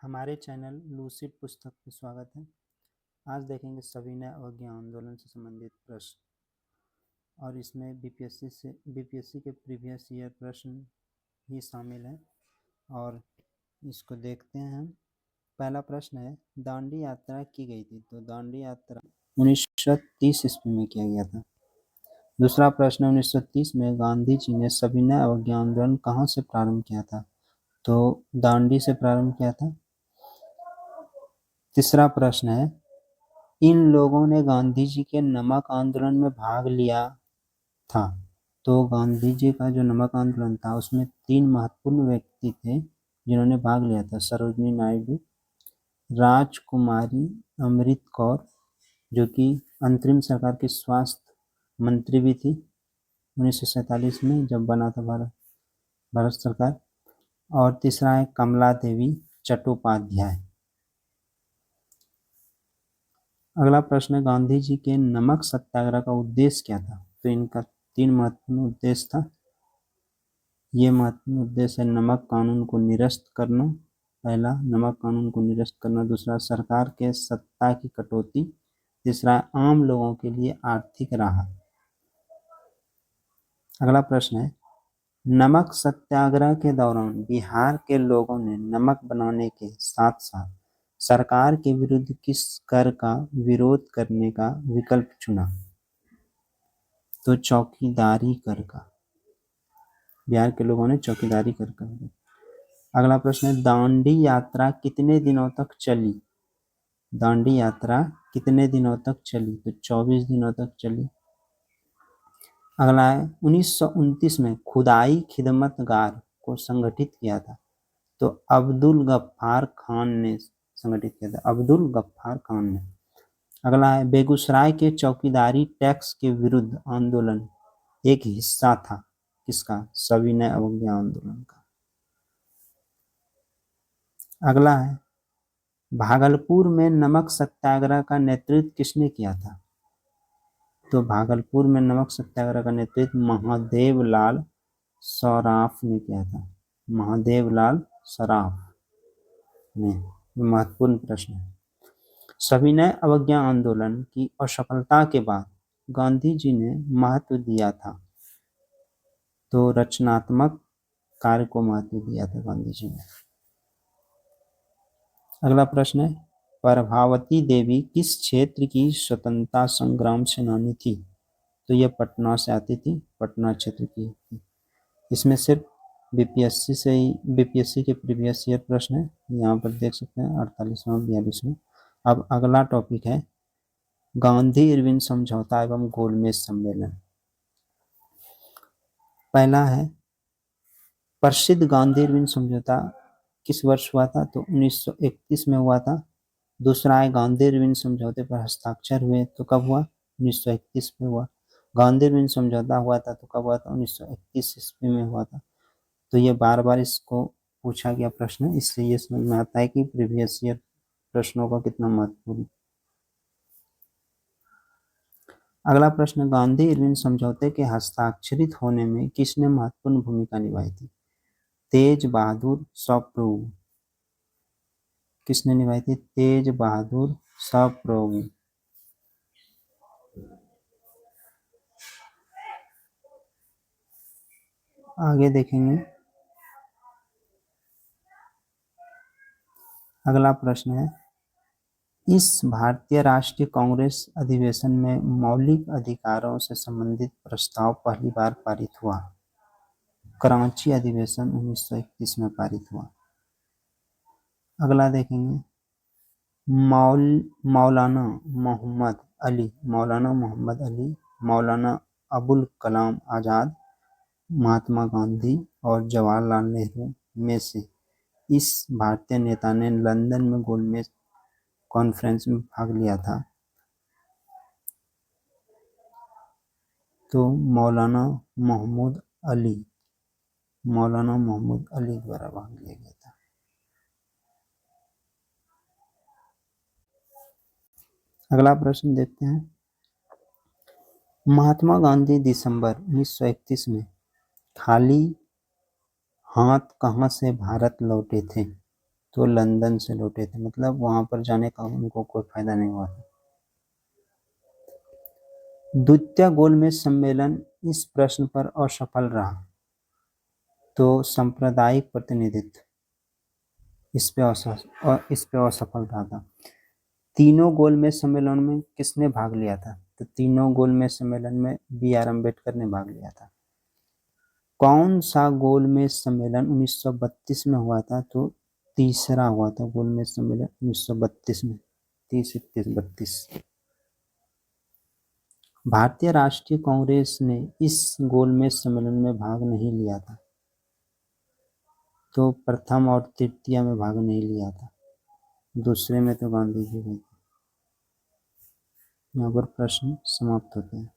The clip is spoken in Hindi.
हमारे चैनल लूसिड पुस्तक में स्वागत है। आज देखेंगे सविनय अवज्ञा आंदोलन से संबंधित प्रश्न और इसमें बीपीएससी के प्रीवियस ईयर प्रश्न ही शामिल हैं और इसको देखते हैं हम। पहला प्रश्न है, दांडी यात्रा की गई थी, तो दांडी यात्रा 1930 ईस्वी में किया गया था। दूसरा प्रश्न, 1930 में गांधी जी ने सविनय अवज्ञा आंदोलन कहाँ से प्रारंभ किया था, तो दांडी से प्रारंभ किया था। तीसरा प्रश्न है, इन लोगों ने गांधी जी के नमक आंदोलन में भाग लिया था, तो गांधी जी का जो नमक आंदोलन था उसमें 3 महत्वपूर्ण व्यक्ति थे जिन्होंने भाग लिया था। सरोजिनी नायडू, राजकुमारी अमृत कौर जो कि अंतरिम सरकार की स्वास्थ्य मंत्री भी थी 1947 में जब बना था भारत सरकार, और तीसरा है कमला देवी चट्टोपाध्याय। अगला प्रश्न है, गांधी जी के नमक सत्याग्रह का उद्देश्य क्या था, तो इनका 3 महत्वपूर्ण उद्देश्य था। ये महत्वपूर्ण उद्देश्य है नमक कानून को निरस्त करना, पहला नमक कानून को निरस्त करना, दूसरा सरकार के सत्ता की कटौती, तीसरा आम लोगों के लिए आर्थिक राहत। अगला प्रश्न है, नमक सत्याग्रह के दौरान बिहार के लोगों ने नमक बनाने के साथ साथ सरकार के विरुद्ध किस कर का विरोध करने का विकल्प चुना, तो चौकीदारी कर का। बिहार के लोगों ने चौकीदारी कर का। अगला प्रश्न है, दांडी यात्रा कितने दिनों तक चली, दांडी यात्रा कितने दिनों तक चली, तो 24 दिनों तक चली। अगला है, 1929 में खुदाई खिदमतगार को संगठित किया था, तो अब्दुल गफ्फार खान ने संगठित किया था, अब्दुल गफ्फार खान ने। अगला है, बेगूसराय के चौकीदारी टैक्स के विरुद्ध आंदोलन एक हिस्सा था किसका, सविनय अवज्ञा आंदोलन का। अगला है, भागलपुर में नमक सत्याग्रह का नेतृत्व किसने किया था, तो भागलपुर में नमक सत्याग्रह का नेतृत्व महादेव लाल सराफ ने किया था, महादेव लाल सराफ ने। महत्वपूर्ण प्रश्न है। सविनय अवज्ञा आंदोलन की असफलता के बाद गांधी जी ने महत्व दिया था, तो रचनात्मक कार्य को महत्व दिया था गांधी जी ने। अगला प्रश्न है, प्रभावती देवी किस क्षेत्र की स्वतंत्रता संग्राम सेनानी थी, तो यह पटना से आती थी, पटना क्षेत्र की थी। इसमें सिर्फ बीपीएससी के प्रीवियस ईयर प्रश्न है, यहाँ पर देख सकते हैं 48वां 42वां। अब अगला टॉपिक है, गांधी इरविन समझौता एवं गोलमेज सम्मेलन। पहला है, प्रसिद्ध गांधी इरविन समझौता किस वर्ष हुआ था, तो 1931 में हुआ था। दूसरा है, गांधी इरविन समझौते पर हस्ताक्षर हुए तो कब हुआ, 1931 में हुआ। गांधी इरविन समझौता हुआ था तो कब हुआ था, 1931 ईस्वी में हुआ था। तो ये बार बार इसको पूछा गया प्रश्न है, इसलिए ये समझ में आता है कि प्रीवियस ईयर प्रश्नों का कितना महत्वपूर्ण। अगला प्रश्न, गांधी इरविन समझौते के हस्ताक्षरित होने में किसने महत्वपूर्ण भूमिका निभाई थी, तेज बहादुर सप्रू। किसने निभाई थी, तेज बहादुर सप्रू। आगे देखेंगे। अगला प्रश्न है, इस भारतीय राष्ट्रीय कांग्रेस अधिवेशन में मौलिक अधिकारों से संबंधित प्रस्ताव पहली बार पारित हुआ, कराची अधिवेशन 1931 में पारित हुआ। अगला देखेंगे, मौलाना मोहम्मद अली, मौलाना अबुल कलाम आजाद, महात्मा गांधी और जवाहरलाल नेहरू में से इस भारतीय नेता ने लंदन में गोलमेज कॉन्फ्रेंस में भाग लिया था, तो मौलाना मोहम्मद अली द्वारा भाग लिया गया था। अगला प्रश्न देखते हैं, महात्मा गांधी दिसंबर 1931 में खाली हाथ कहां से भारत लौटे थे, तो लंदन से लौटे थे, मतलब वहां पर जाने का उनको कोई फायदा नहीं हुआ था। द्वितीय गोलमेज सम्मेलन इस प्रश्न पर असफल रहा, तो सांप्रदायिक प्रतिनिधित्व इस पे असफल रहा था। तीनों गोलमेज सम्मेलन में किसने भाग लिया था? तो तीनों गोलमेज सम्मेलन में बी.आर. अम्बेडकर ने भाग लिया था। कौन सा गोलमेज सम्मेलन 1932 में हुआ था? तो तीसरा हुआ था गोलमेज सम्मेलन 1932 में, 30, 31, 32। भारतीय राष्ट्रीय कांग्रेस ने इस गोलमेज सम्मेलन में भाग नहीं लिया था, तो प्रथम और तृतीय में भाग नहीं लिया था, दूसरे में तो गांधी जी गए थे। यहाँ पर प्रश्न समाप्त होते हैं।